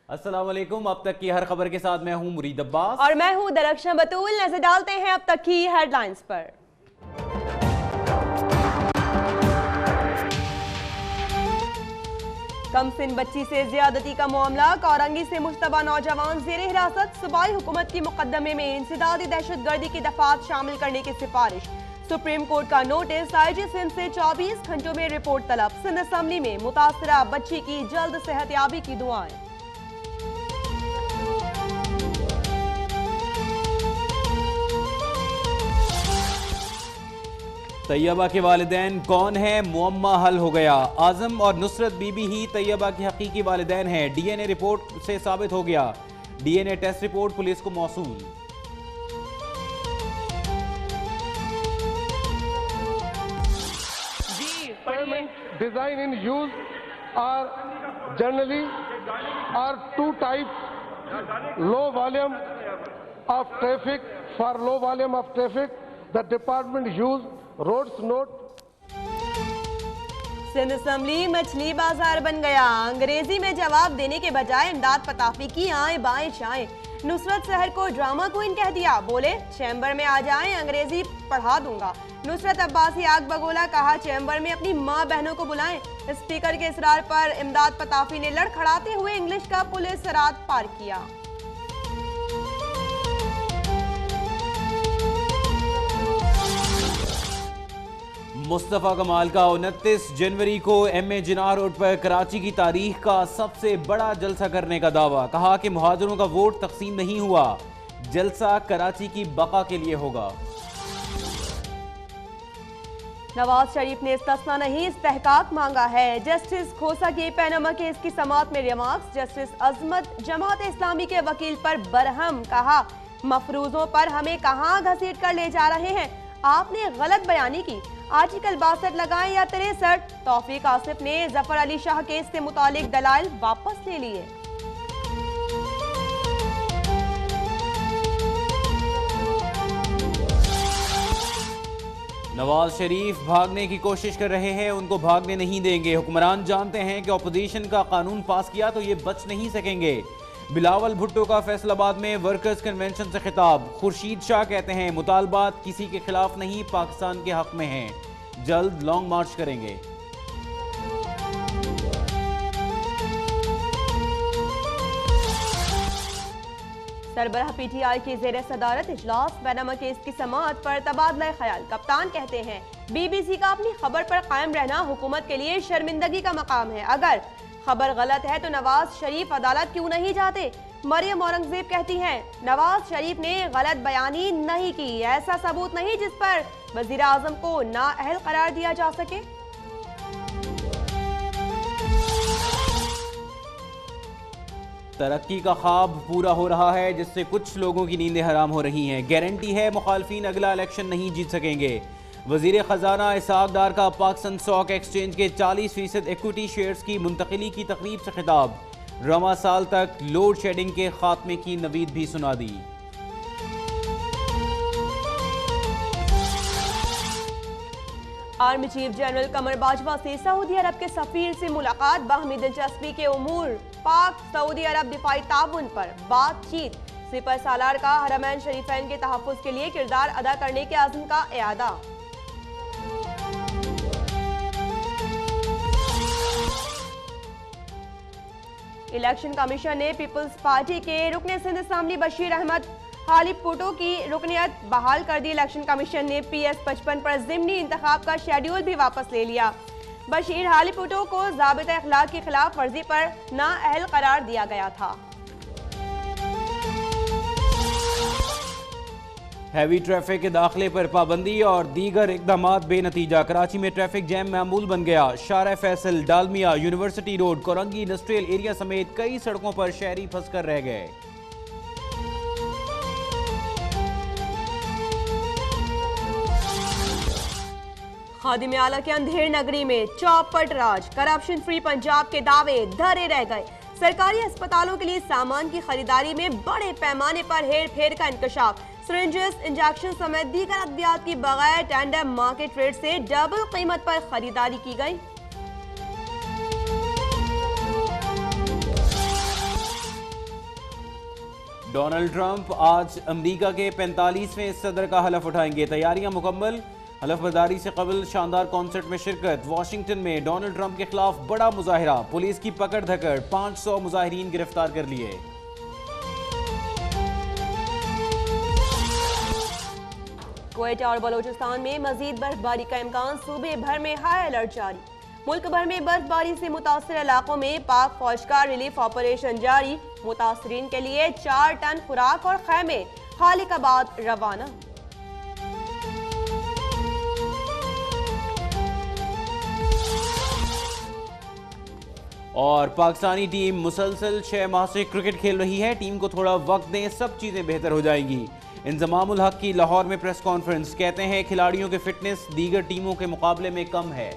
अस्सलाम वालेकुम। अब तक की हर खबर के साथ मैं हूं मुरीद अब्बास और मैं हूं दरख्शां बतूल। नजर डालते हैं अब तक की हेडलाइंस पर। कमसिन बच्ची से ज्यादती का मामला, कोरंगी से मुश्तबा नौजवान जेर हिरासत, सूबाई हुकूमत के मुकदमे में इंसदादी दहशतगर्दी की दफात शामिल करने की सिफारिश। सुप्रीम कोर्ट का नोटिस, IG सिंध से 24 घंटों में रिपोर्ट तलब। सिंध असम्बली में मुतासरा बच्ची की जल्द सेहतयाबी की दुआएं। तैयबा के वालिदैन कौन है, मुअम्मा हल हो गया। आजम और नुसरत बीबी ही तैयबा के हकीकी वालिदैन हैं, DNA रिपोर्ट से साबित हो गया। DNA टेस्ट रिपोर्ट पुलिस को मौसूल। Design in use are generally are two types: low volume of traffic. For low volume of traffic, the department use roads note. Sindh assembly मछली बाजार बन गया। अंग्रेजी में जवाब देने के बजाय इमदाद पताफी की आए बाएं शाएं। नुसरत सहर को ड्रामा क्वीन कह दिया, बोले चैम्बर में आ जाएं, अंग्रेजी पढ़ा दूंगा। नुसरत अब्बासी आग बगोला, कहा चैम्बर में अपनी माँ बहनों को बुलाएं। स्पीकर के इसरार पर इमदाद पताफी ने लड़खड़ाते हुए इंग्लिश का पुलिस सराद पार किया। मुस्तफ़ा कमाल का 29 जनवरी को MA जिन्ना रोड पर कराची की तारीख का सबसे बड़ा जलसा करने का दावा। कहा कि मुहाजिरों का वोट तकसीम नहीं हुआ, जलसा कराची की बका के लिए होगा। नवाज शरीफ ने इस्तिस्ना नहीं, इस्तेहकाक मांगा है। जस्टिस खोसा के पैनामा केस की समाअत में रिमार्क्स। जस्टिस अजमत जमात इस्लामी के वकील पर बरहम, कहा मफरूजों पर हमें कहां घसीट कर ले जा रहे हैं, आपने गलत बयानी की। आर्टिकल 62 लगाएं या 63। तौफीक आसिफ ने जफर अली शाह केस से मुतालिक दलाइल वापस ले लिए। नवाज शरीफ भागने की कोशिश कर रहे हैं, उनको भागने नहीं देंगे। हुक्मरान जानते हैं कि अपोजिशन का कानून पास किया तो ये बच नहीं सकेंगे। बिलावल भुट्टो का फैसलाबाद में वर्कर्स कन्वेंशन से खिताब। खुर्शीद शाह कहते हैं मुतालबात किसी के खिलाफ नहीं, पाकिस्तान के हक में हैं, जल्द लॉन्ग मार्च करेंगे। सरबराह PTI की जेर सदारत इजलास। पैनामा केस की समाअत पर तबादला ख्याल। कप्तान कहते हैं BBC का अपनी खबर पर कायम रहना हुकूमत के लिए शर्मिंदगी का मकाम है। अगर खबर गलत है तो नवाज शरीफ अदालत क्यों नहीं जाते। मरियम औरंगजेब कहती हैं नवाज शरीफ ने गलत बयानी नहीं की, ऐसा सबूत नहीं जिस पर वजीर आजम को नाअहल करार दिया जा सके। तरक्की का ख्वाब पूरा हो रहा है, जिससे कुछ लोगों की नींदें हराम हो रही हैं। गारंटी है मुखालफीन अगला इलेक्शन नहीं जीत सकेंगे। वजीर खजाना इसहाक डार का पाकिस्तान स्टॉक एक्सचेंज के 40% इक्विटी शेयर्स की मुंतकिली की तकरीब से खिताब। रवा साल तक लोड शेडिंग के खात्मे की नवीद भी सुना दी। आर्मी चीफ जनरल कमर बाजवा से सऊदी अरब के सफीर से मुलाकात। बाहमी दिलचस्पी के उमूर, पाक सऊदी अरब दिफाई ताउन पर बातचीत। सिपर सालार का हरमैन शरीफैन के तहफ़्फ़ुज़ के लिए किरदार अदा करने के अज़्म का इआदा। इलेक्शन कमीशन ने पीपल्स पार्टी के रुकने सिंध असम्बली बशीर अहमद हालिब भुट्टो की रुकनियत बहाल कर दी। इलेक्शन कमीशन ने PS-55 पर ज़िमनी इंतखाब का शेड्यूल भी वापस ले लिया। बशीर हालिब भुट्टो को ज़ाबिता अखलाक की खिलाफ वर्जी पर नाअहल करार दिया गया था। हैवी ट्रैफिक के दाखिले पर पाबंदी और दीगर इकदामात बेनतीजा। कराची में ट्रैफिक जैम मामूल बन गया। Shara Faisal, Dalmia, university road, Korangi industrial area समेत कई सड़कों पर शहरी फंस कर रह गए। खादिम आला के अंधेर नगरी में चौपट राज, करप्शन फ्री पंजाब के दावे धरे रह गए। सरकारी अस्पतालों के लिए सामान की खरीदारी में बड़े पैमाने पर हेर फेर का इंकशाफ। सिरिंजेस, इंजेक्शन समेत दीगर अद्वियात की बगैर टेंडर मार्केट रेट से डबल कीमत पर खरीदारी की गई। डोनाल्ड ट्रंप आज अमेरिका के 45वें सदर का हलफ उठाएंगे। तैयारियां मुकम्मल। हलफबर्दारी से कबल शानदार कॉन्सर्ट में शिरकत। वॉशिंगटन में डोनाल्ड ट्रंप के खिलाफ बड़ा मुजाहिरा, पुलिस की पकड़ धकड़, 500 मुजाहिरीन गिरफ्तार कर लिए। कुवैत और बलोचिस्तान में मजीद बर्फबारी का इम्कान, सूबे भर में हाई अलर्ट जारी। मुल्क भर में बर्फबारी से मुतासर इलाकों में पाक फौज का रिलीफ ऑपरेशन जारी। मुतासरीन के लिए 4 टन खुराक और खैमे खालिकाबाद रवाना। और पाकिस्तानी टीम मुसलसल 6 माह से क्रिकेट खेल रही है। टीम को थोड़ा वक्त दें, सब चीजें बेहतर हो जाएंगी। इंजमामुल हक की लाहौर में प्रेस कॉन्फ्रेंस, कहते हैं खिलाड़ियों की फिटनेस दीगर टीमों के मुकाबले में कम है।